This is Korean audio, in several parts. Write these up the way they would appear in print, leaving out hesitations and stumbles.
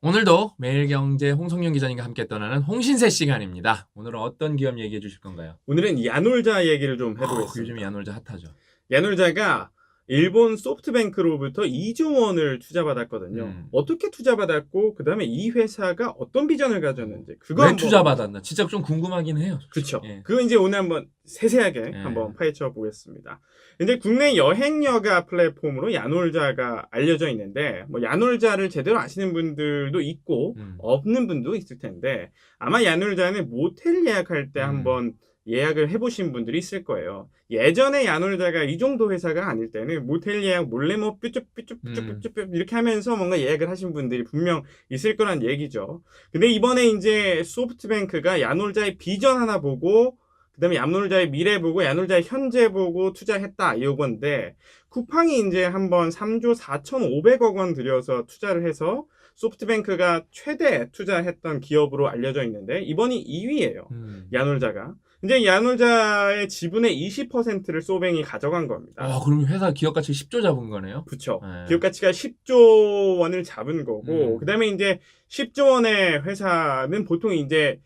오늘도 매일경제 홍성윤 기자님과 함께 떠나는 홍신세 시간입니다. 오늘은 어떤 기업 얘기해 주실 건가요? 오늘은 야놀자 얘기를 좀 요즘 해보겠습니다. 야놀자 핫하죠. 야놀자가 일본 소프트뱅크로부터 2조 원을 투자받았거든요. 어떻게 투자받았고 그 다음에 이 회사가 어떤 비전을 가졌는지 그거 왜 한번 투자받았나? 진짜 좀 궁금하긴 해요. 그렇죠. 예. 그거 이제 오늘 한번 세세하게 예. 한번 파헤쳐 보겠습니다. 이제 국내 여행 여가 플랫폼으로 야놀자가 알려져 있는데 뭐 야놀자를 제대로 아시는 분들도 있고 없는 분도 있을 텐데 아마 야놀자는 모텔 예약할 때 한번 예약을 해보신 분들이 있을 거예요. 예전에 야놀자가 이 정도 회사가 아닐 때는 모텔 예약 몰래 뭐 삐쭉삐쭉삐쭉삐쭉 이렇게 하면서 뭔가 예약을 하신 분들이 분명 있을 거란 얘기죠. 근데 이번에 이제 소프트뱅크가 야놀자의 비전 하나 보고 그다음에 야놀자의 미래 보고 야놀자의 현재 보고 투자했다 이건데 쿠팡이 이제 한번 3조 4,500억 원 들여서 투자를 해서 소프트뱅크가 최대 투자했던 기업으로 알려져 있는데 이번이 2위예요. 야놀자가. 이제 야놀자의 지분의 20%를 소뱅이 가져간 겁니다. 그럼 회사 기업 가치 10조 잡은 거네요? 그렇죠. 네. 기업 가치가 10조 원을 잡은 거고 그다음에 이제 10조 원의 회사는 보통 이제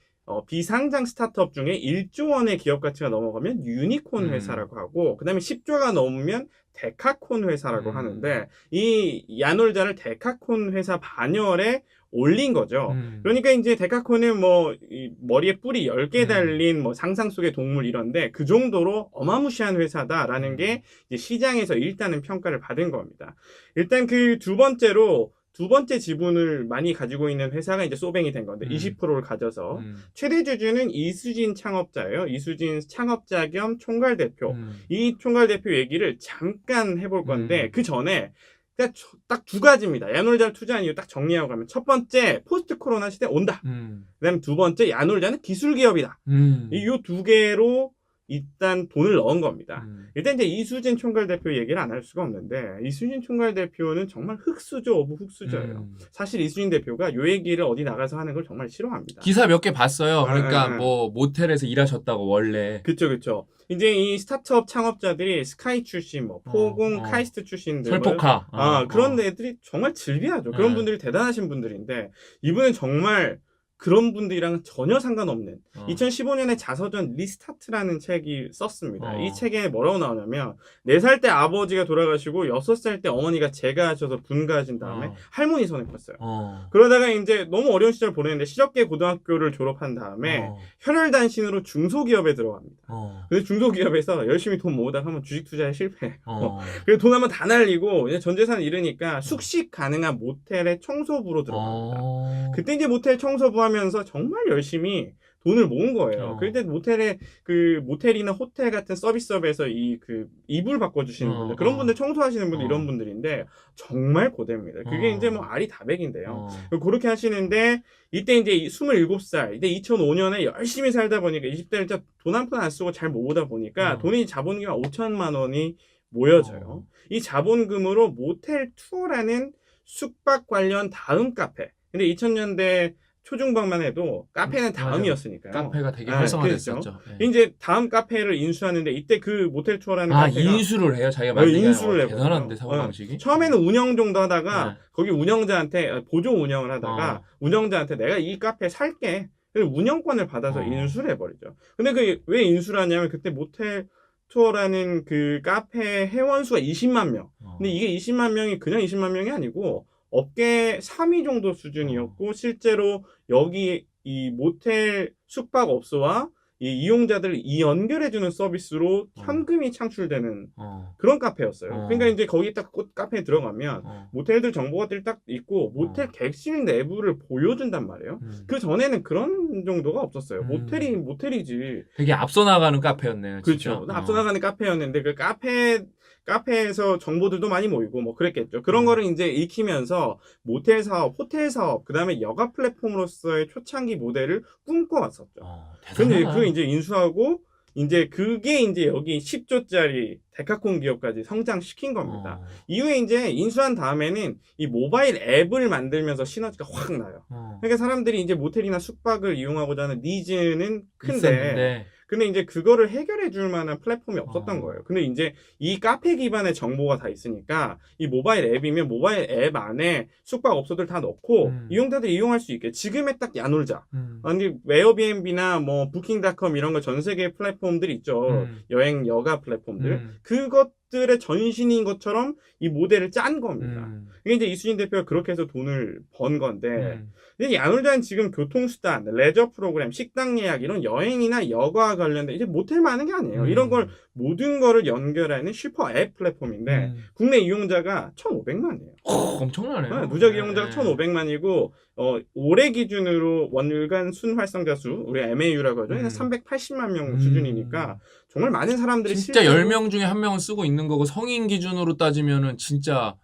비상장 스타트업 중에 1조 원의 기업 가치가 넘어가면 유니콘 회사라고 하고 그다음에 10조가 넘으면 데카콘 회사라고 하는데 이 야놀자를 데카콘 회사 반열에 올린 거죠. 그러니까 이제 데카콘은 뭐 이 머리에 뿔이 10개 달린 뭐 상상 속의 동물 이런데 그 정도로 어마무시한 회사다라는 게 이제 시장에서 일단은 평가를 받은 겁니다. 일단 그 두 번째 지분을 많이 가지고 있는 회사가 이제 소뱅이 된 건데 20%를 가져서 최대 주주는 이수진 창업자예요. 이수진 창업자 겸 총괄 대표. 이 총괄 대표 얘기를 잠깐 해볼 건데 그 전에 딱 두 가지입니다. 야놀자를 투자한 이유 딱 정리하고 가면 첫 번째 포스트 코로나 시대 온다. 그다음에 두 번째 야놀자는 기술 기업이다. 이 두 개로 일단 돈을 넣은 겁니다. 일단 이제 이수진 총괄 대표 얘기를 안 할 수가 없는데 이수진 총괄 대표는 정말 흑수저 오브 흑수저예요. 사실 이수진 대표가 요 얘기를 어디 나가서 하는 걸 정말 싫어합니다. 기사 몇 개 봤어요. 그러니까 뭐 모텔에서 일하셨다고 원래. 그쵸. 이제 이 스타트업 창업자들이 스카이 출신, 뭐 포공, 카이스트 출신들, 설포카. 그런 애들이 정말 즐비하죠. 그런 분들이 대단하신 분들인데 이분은 정말 그런 분들이랑 전혀 상관없는 2015년에 자서전 리스타트라는 책이 썼습니다. 이 책에 뭐라고 나오냐면 4살 때 아버지가 돌아가시고 6살 때 어머니가 재가하셔서 분가하신 다음에 할머니 손에 컸어요. 그러다가 이제 너무 어려운 시절 보냈는데 실업계 고등학교를 졸업한 다음에 혈혈단신으로 중소기업에 들어갑니다. 근데 중소기업에서 열심히 돈 모으다가 한번 주식 투자에 실패해요. 그래서 돈 한번 다 날리고 이제 전 재산 잃으니까 숙식 가능한 모텔의 청소부로 들어갑니다. 그때 이제 모텔 청소부 하면서 정말 열심히 돈을 모은 거예요. 그때 모텔이나 호텔 같은 서비스업에서 이불 바꿔주시는 분들, 그런 분들 청소하시는 분들 이런 분들인데 정말 고됩니다. 그게 이제 뭐 알이 다백인데요. 그렇게 하시는데 이때 이제 27살, 이때 2005년에 열심히 살다 보니까 20대를 돈 한 푼 안 쓰고 잘 모으다 보니까 돈이 자본금이 5천만 원이 모여져요. 이 자본금으로 모텔 투어라는 숙박 관련 다음 카페. 근데 2000년대 초중반만 해도 카페는 다음이었으니까요. 카페가 되게 활성화됐었죠. 네. 이제 다음 카페를 인수하는데 이때 그 모텔 투어라는 카페가 인수를 해요? 자기가 만든 인수를 해요. 대단한데 사고방식이. 처음에는 운영 정도 하다가 거기 운영자한테 보조 운영을 하다가 운영자한테 내가 이 카페 살게. 운영권을 받아서 인수를 해버리죠. 근데 그 왜 인수를 하냐면 그때 모텔 투어라는 그 카페 회원 수가 20만 명. 근데 이게 20만 명이 그냥 20만 명이 아니고 업계 3위 정도 수준이었고 실제로 여기 이 모텔 숙박업소와 이 이용자들을 연결해주는 서비스로 현금이 창출되는 그런 카페였어요. 그러니까 이제 거기 딱 카페에 들어가면 모텔들 정보가들 딱 있고 모텔 객실 내부를 보여준단 말이에요. 그 전에는 그런 정도가 없었어요. 모텔이 모텔이지. 되게 앞서 나가는 카페였네요. 그렇죠. 앞서 나가는 카페였는데 그 카페에서 정보들도 많이 모이고 뭐 그랬겠죠. 그런 거를 이제 익히면서 모텔 사업, 호텔 사업, 그 다음에 여가 플랫폼으로서의 초창기 모델을 꿈꿔왔었죠. 근데 그게 이제 인수하고 이제 그게 이제 여기 10조짜리 데카콘 기업까지 성장시킨 겁니다. 이후에 이제 인수한 다음에는 이 모바일 앱을 만들면서 시너지가 확 나요. 그러니까 사람들이 이제 모텔이나 숙박을 이용하고자 하는 니즈는 큰데 근데 이제 그거를 해결해 줄 만한 플랫폼이 없었던 거예요. 근데 이제 이 카페 기반의 정보가 다 있으니까 이 모바일 앱이면 모바일 앱 안에 숙박업소들 다 넣고 이용자들이 이용할 수 있게 지금의 딱 야놀자. 아니 에어비앤비나 뭐 부킹닷컴 이런 거 전 세계 플랫폼들 있죠. 여행 여가 플랫폼들. 그것들의 전신인 것처럼 이 모델을 짠 겁니다. 이게 이제 이순신 대표가 그렇게 해서 돈을 번 건데 근데 야놀자는 지금 교통수단, 레저 프로그램, 식당 예약 이런 여행이나 여가와 관련된 이제 모텔만 하는 게 아니에요. 이런 걸 모든 거를 연결하는 슈퍼 앱 플랫폼인데 국내 이용자가 1,500만이에요. 엄청나네요. 누적 이용자가 1,500만이고 올해 기준으로 월간 순활성자 수, 우리 MAU라고 하죠. 380만 명 수준이니까 정말 많은 사람들이 진짜 10명 중에 1명은 쓰고 있는 거고 성인 기준으로 따지면은 진짜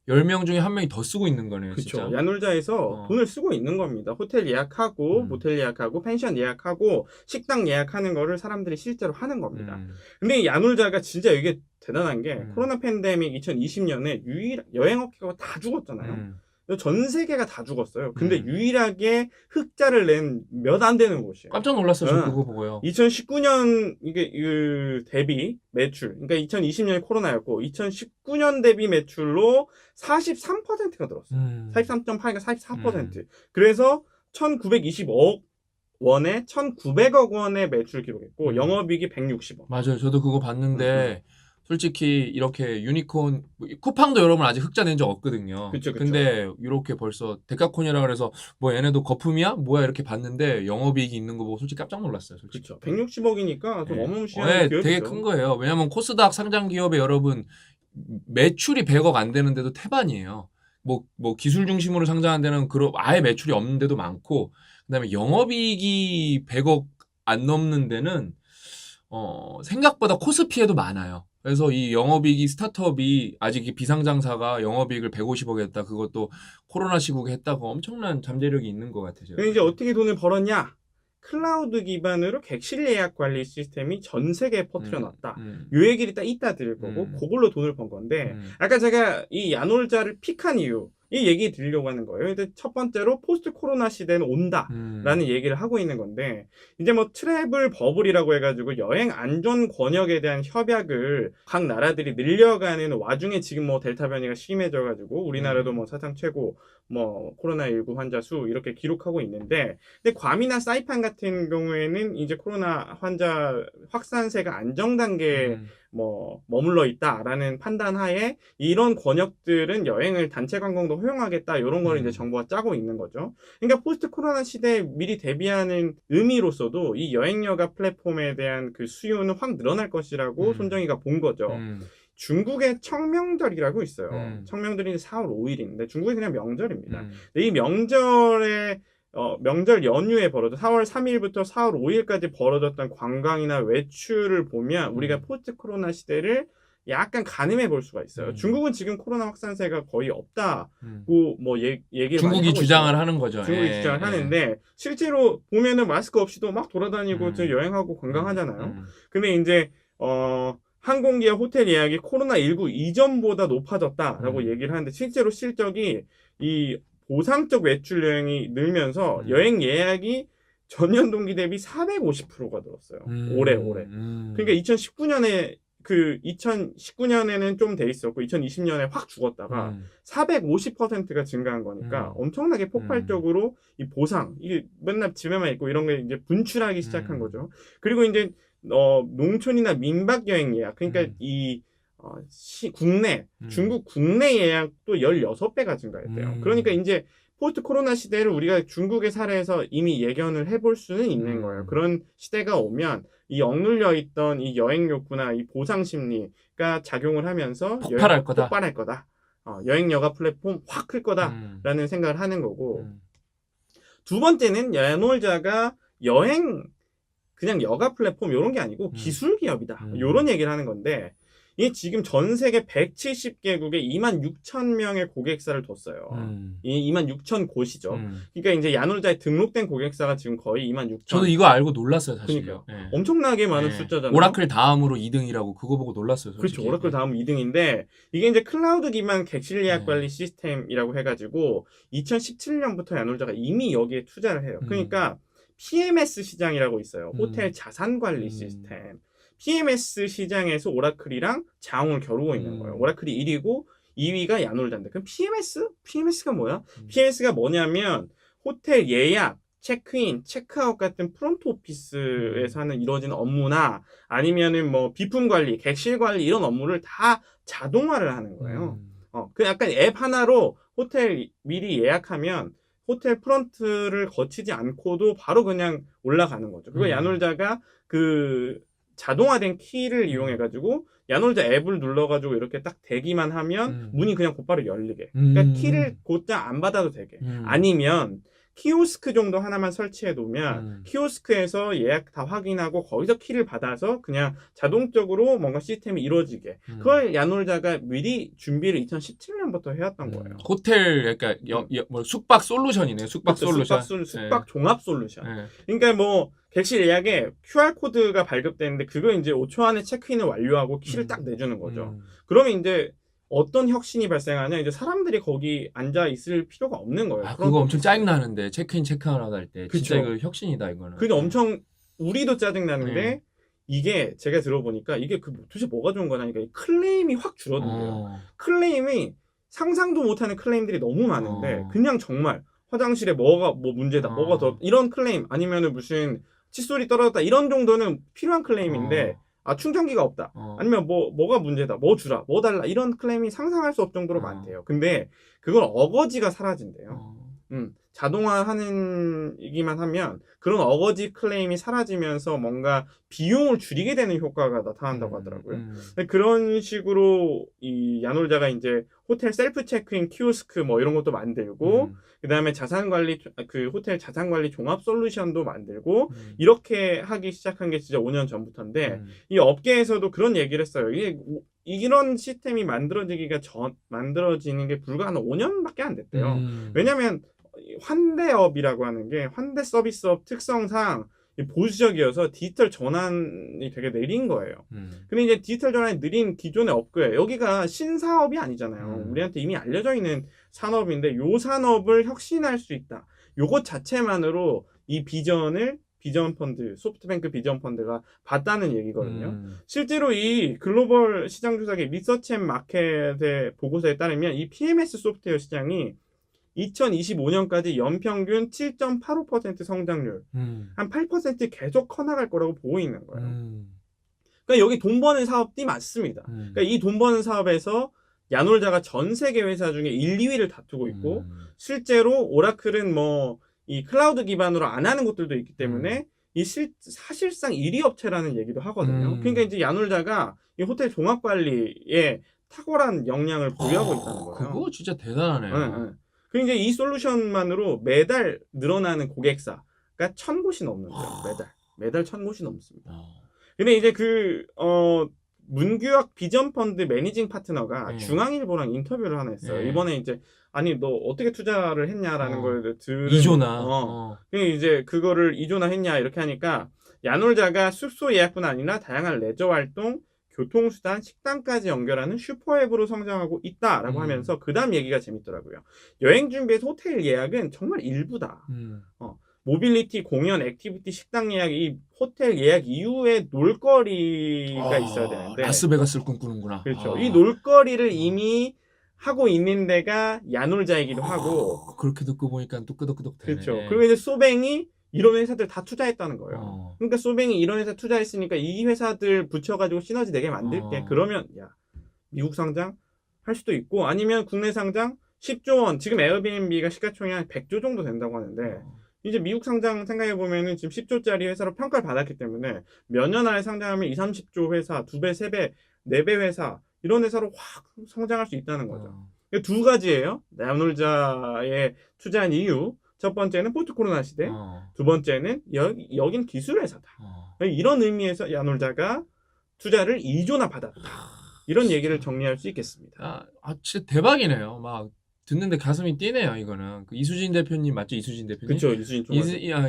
10명 중에 1명이 더 쓰고 있는 거네요. 그렇죠. 야놀자에서 돈을 쓰고 있는 겁니다. 호텔 예약하고 모텔 예약하고 pension 예약하고 식당 예약하는 거를 사람들이 실제로 하는 겁니다. 근데 이 야놀자가 진짜 이게 대단한 게 코로나 팬데믹 2020년에 여행업계가 다 죽었잖아요. 전 세계가 다 죽었어요. 근데 유일하게 흑자를 낸 몇 안 되는 곳이에요. 깜짝 놀랐어요. 저 그거 보고요. 2019년 이게 대비 매출, 그러니까 2020년에 코로나였고 2019년 대비 매출로 43%가 늘었어요. 43.8가 44%. 그래서 1,920억 원에 1,900억 원의 매출 기록했고 영업이익이 160억. 맞아요. 저도 그거 봤는데 솔직히 이렇게 유니콘 쿠팡도 여러분 아직 흑자 낸 적 없거든요. 그쵸. 근데 이렇게 벌써 데카콘이라 그래서 뭐 얘네도 거품이야? 뭐야 이렇게 봤는데 영업이익이 있는 거 보고 솔직히 깜짝 놀랐어요. 솔직히. 그렇죠. 160억이니까 좀 어마무시한 기업이죠. 되게 큰 거예요. 왜냐면 코스닥 상장 기업에 여러분 매출이 100억 안 되는데도 태반이에요. 뭐 기술 중심으로 상장한 데는 아예 매출이 없는 데도 많고 그다음에 영업이익이 100억 안 넘는 데는 생각보다 코스피에도 많아요. 그래서 이 영업이익이 스타트업이 아직 비상장사가 영업이익을 150억 했다. 그것도 코로나 시국에 했다고 엄청난 잠재력이 있는 것 같아요. 근데 이제 어떻게 돈을 벌었냐? 클라우드 기반으로 객실 예약 관리 시스템이 전 세계에 퍼뜨려놨다. 요 얘기를 이따 드릴 거고 그걸로 돈을 번 건데 아까 제가 이 야놀자를 픽한 이유 이 얘기 드리려고 하는 거예요. 근데 첫 번째로 포스트 코로나 시대는 온다라는 얘기를 하고 있는 건데 이제 뭐 트래블 버블이라고 해가지고 여행 안전 권역에 대한 협약을 각 나라들이 늘려가는 와중에 지금 뭐 델타 변이가 심해져가지고 우리나라도 뭐 사상 최고 뭐 코로나19 환자 수 이렇게 기록하고 있는데 근데 괌이나 사이판 같은 경우에는 이제 코로나 환자 확산세가 안정 단계에 뭐 머물러 있다라는 판단하에 이런 권역들은 여행을 단체 관광도 허용하겠다 이런 거를 이제 정부가 짜고 있는 거죠. 그러니까 포스트 코로나 시대에 미리 대비하는 의미로서도 이 여행여가 플랫폼에 대한 그 수요는 확 늘어날 것이라고 손정희가 본 거죠. 중국의 청명절이라고 있어요. 청명절이 4월 5일인데 중국이 그냥 명절입니다. 근데 이 명절에 명절 연휴에 4월 3일부터 4월 5일까지 벌어졌던 관광이나 외출을 보면 우리가 포스트 코로나 시대를 약간 가늠해 볼 수가 있어요. 중국은 지금 코로나 확산세가 거의 없다고 뭐 얘기를 중국이 많이 주장을 있어요. 하는 거죠. 중국이 주장을 하는데 실제로 보면은 마스크 없이도 막 돌아다니고 여행하고 관광하잖아요. 근데 이제 항공기와 호텔 예약이 코로나19 이전보다 높아졌다라고 얘기를 하는데 실제로 실적이 이 보상적 외출 여행이 늘면서 여행 예약이 전년 동기 대비 450%가 늘었어요. 올해. 그러니까 2019년에는 좀 돼 있었고 2020년에 확 죽었다가 450%가 증가한 거니까 엄청나게 폭발적으로 이 보상 이게 맨날 집에만 있고 이런 게 이제 분출하기 시작한 거죠. 그리고 이제 농촌이나 민박 여행 예약 그러니까 이 국내 중국 국내 예약도 16배가 증가했대요. 그러니까 이제 포스트 코로나 시대를 우리가 중국의 사례에서 이미 예견을 해볼 수는 있는 거예요. 그런 시대가 오면 이 억눌려 있던 이 여행 욕구나 이 보상 심리가 작용을 하면서 폭발할 거다. 여행 여가 플랫폼 확 클 거다라는 생각을 하는 거고 두 번째는 야놀자가 여행 그냥 여가 플랫폼 이런 게 아니고 기술 기업이다. 이런 얘기를 하는 건데 이게 지금 전 세계 170개국에 26,000명의 고객사를 뒀어요. 이 26,000곳이죠. 그러니까 이제 야놀자에 등록된 고객사가 지금 거의 26,000. 저도 이거 알고 놀랐어요, 사실. 그러니까요. 엄청나게 많은 숫자잖아요. 오라클 다음으로 2등이라고 그거 보고 놀랐어요, 솔직히. 그렇죠. 오라클 다음 2등인데 이게 이제 클라우드 기반 객실 예약 관리 시스템이라고 해가지고 2017년부터 야놀자가 이미 여기에 투자를 해요. 그러니까 PMS 시장이라고 있어요. 호텔 자산관리 음. 시스템. PMS 시장에서 오라클이랑 장을 겨루고 있는 거예요. 오라클이 1위고 2위가 야놀자인데 그럼 PMS가 뭐야? PMS가 뭐냐면 호텔 예약, 체크인, 체크아웃 같은 프론트 오피스에서 하는 이루어지는 업무나 아니면은 뭐 비품 관리, 객실 관리 이런 업무를 다 자동화를 하는 거예요. 그 약간 앱 하나로 호텔 미리 예약하면 호텔 프런트를 거치지 않고도 바로 그냥 올라가는 거죠. 그거 야놀자가 그 자동화된 키를 이용해가지고 야놀자 앱을 눌러가지고 이렇게 딱 대기만 하면 문이 그냥 곧바로 열리게. 그러니까 키를 곧장 안 받아도 되게. 아니면 키오스크 정도 하나만 설치해 놓으면 키오스크에서 예약 다 확인하고 거기서 키를 받아서 그냥 자동적으로 뭔가 시스템이 이루어지게. 그걸 야놀자가 미리 준비를 2017년부터 해왔던 거예요. 호텔 그러니까 뭐 숙박 솔루션이네요. 숙박 그렇죠. 솔루션. 숙박 종합 솔루션. 네. 그러니까 뭐 객실 예약에 QR 코드가 발급되는데 그거 이제 5초 안에 체크인을 완료하고 키를 딱 내주는 거죠. 그러면 이제 어떤 혁신이 발생하냐? 이제 사람들이 거기 앉아 있을 필요가 없는 거예요. 아, 그거 엄청 짜증 나는데 체크인 체크아웃 할 때 진짜 그쵸. 이거 혁신이다 이거는. 그게 엄청 우리도 짜증 나는데 네. 이게 제가 들어보니까 이게 그 도대체 뭐가 좋은 거냐니까 이 클레임이 확 줄어든대요. 클레임이 상상도 못하는 클레임들이 너무 많은데 그냥 정말 화장실에 뭐가 뭐 문제다, 뭐가 더 이런 클레임 아니면은 무슨 칫솔이 떨어졌다 이런 정도는 필요한 클레임인데 아 충전기가 없다 아니면 뭐가 문제다, 뭐 주라, 뭐 달라 이런 클레임이 상상할 수 없을 정도로 많대요. 근데 그걸 어거지가 사라진대요. 자동화하는 이기만 하면 그런 어거지 클레임이 사라지면서 뭔가 비용을 줄이게 되는 효과가 나타난다고 하더라고요. 그런 식으로 이 야놀자가 이제 호텔 셀프 체크인 키오스크 뭐 이런 것도 만들고 그 다음에 그 호텔 자산관리 종합 솔루션도 만들고 이렇게 하기 시작한 게 진짜 5년 전부터인데 이 업계에서도 그런 얘기를 했어요. 이런 시스템이 만들어지는 게 불과 한 5년밖에 안 됐대요. 왜냐면 환대업이라고 하는 게 환대 서비스업 특성상 보수적이어서 디지털 전환이 되게 느린 거예요. 근데 이제 디지털 전환이 느린 기존의 업계예요. 여기가 신사업이 아니잖아요. 우리한테 이미 알려져 있는 산업인데 요 산업을 혁신할 수 있다. 요것 자체만으로 이 비전 펀드, 소프트뱅크 비전 펀드가 봤다는 얘기거든요. 실제로 이 글로벌 시장 조사기 리서치 앤 마켓의 보고서에 따르면 이 PMS 소프트웨어 시장이 2025년까지 연평균 7.85% 성장률, 한 8% 계속 커나갈 거라고 보고 있는 거예요. 그러니까 여기 돈 버는 사업이 많습니다. 그러니까 이 돈 버는 사업에서 야놀자가 전 세계 회사 중에 1, 2위를 다투고 있고 실제로 오라클은 뭐 이 클라우드 기반으로 안 하는 곳들도 있기 때문에 사실상 1위 업체라는 얘기도 하거든요. 그러니까 이제 야놀자가 이 호텔 종합 관리에 탁월한 역량을 보유하고 있다는 거예요. 그거 진짜 대단하네요. 그리고 이제 이 솔루션만으로 매달 늘어나는 고객사가 1,000곳이 넘는데요. 매달 1,000곳이 넘습니다. 근데 이제 문규혁 비전 펀드 매니징 파트너가 중앙일보랑 인터뷰를 하나 했어요. 이번에 이제 아니 너 어떻게 투자를 했냐라는 걸 들은 이조나. 이제 그거를 이조나 했냐 이렇게 하니까 야놀자가 숙소 예약뿐 아니라 다양한 레저 활동, 교통수단, 식당까지 연결하는 슈퍼앱으로 성장하고 있다라고 하면서 그 다음 얘기가 재밌더라고요. 여행 준비에서 호텔 예약은 정말 일부다. 모빌리티, 공연, 액티비티, 식당 예약, 이 호텔 예약 이후에 놀거리가 있어야 되는데 라스베가스를 꿈꾸는구나. 그렇죠. 이 놀거리를 이미 하고 있는 데가 야놀자이기도 하고 그렇게 듣고 보니까 또 끄덕끄덕 되네. 그렇죠. 그리고 이제 소뱅이 이런 회사들 다 투자했다는 거예요. 그러니까 소뱅이 이런 회사 투자했으니까 이 회사들 붙여가지고 시너지 내게 만들게. 그러면 야 미국 상장 할 수도 있고 아니면 국내 상장 10조 원. 지금 에어비앤비가 시가총액 한 100조 정도 된다고 하는데 이제 미국 상장 생각해보면은 지금 10조짜리 회사로 평가를 받았기 때문에 몇 년 안에 상장하면 20, 30조 회사, 2배, 3배, 4배 회사 이런 회사로 확 성장할 수 있다는 거죠. 두 가지예요. 야놀자에 투자한 이유. 첫 번째는 포트 코로나 시대. 두 번째는 여긴 기술 회사다. 이런 의미에서 야놀자가 투자를 2조나 받았다. 이런 얘기를 정리할 수 있겠습니다. 진짜 대박이네요. 막 듣는데 가슴이 뛰네요. 이거는 이수진 대표님 맞죠? 이수진 대표님. 그렇죠.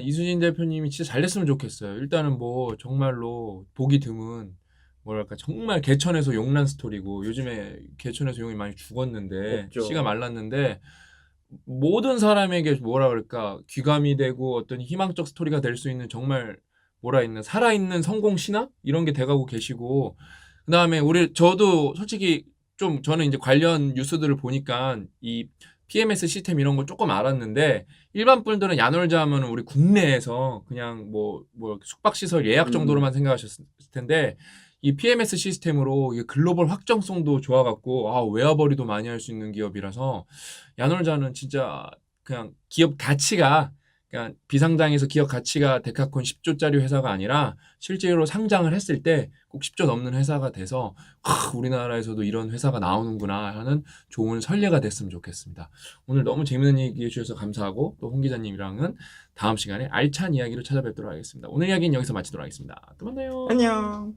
이수진 대표님이 진짜 잘 됐으면 좋겠어요. 일단은 뭐 정말로 보기 드문 뭐랄까 정말 개천에서 용난 스토리고 요즘에 개천에서 용이 많이 죽었는데 없죠. 씨가 말랐는데 모든 사람에게 뭐라 그럴까 귀감이 되고 어떤 희망적 스토리가 될 수 있는 정말 뭐라 있는 살아있는 성공 신화 이런 게 돼가고 계시고 그다음에 저도 솔직히 좀 저는 이제 관련 뉴스들을 보니까 이 PMS 시스템 이런 거 조금 알았는데 일반 분들은 야놀자 하면 우리 국내에서 그냥 뭐 숙박시설 예약 정도로만 생각하셨을 텐데 이 PMS 시스템으로 이게 글로벌 확정성도 좋아갖고 웨어버리도 많이 할 수 있는 기업이라서 야놀자는 진짜 그냥 기업 가치가 그냥 비상장에서 기업 가치가 데카콘 10조짜리 회사가 아니라 실제로 상장을 했을 때 꼭 10조 넘는 회사가 돼서 우리나라에서도 이런 회사가 나오는구나 하는 좋은 선례가 됐으면 좋겠습니다. 오늘 너무 재밌는 얘기 해주셔서 감사하고 또 홍 기자님이랑은 다음 시간에 알찬 이야기로 찾아뵙도록 하겠습니다. 오늘 이야기는 여기서 마치도록 하겠습니다. 또 만나요. 안녕.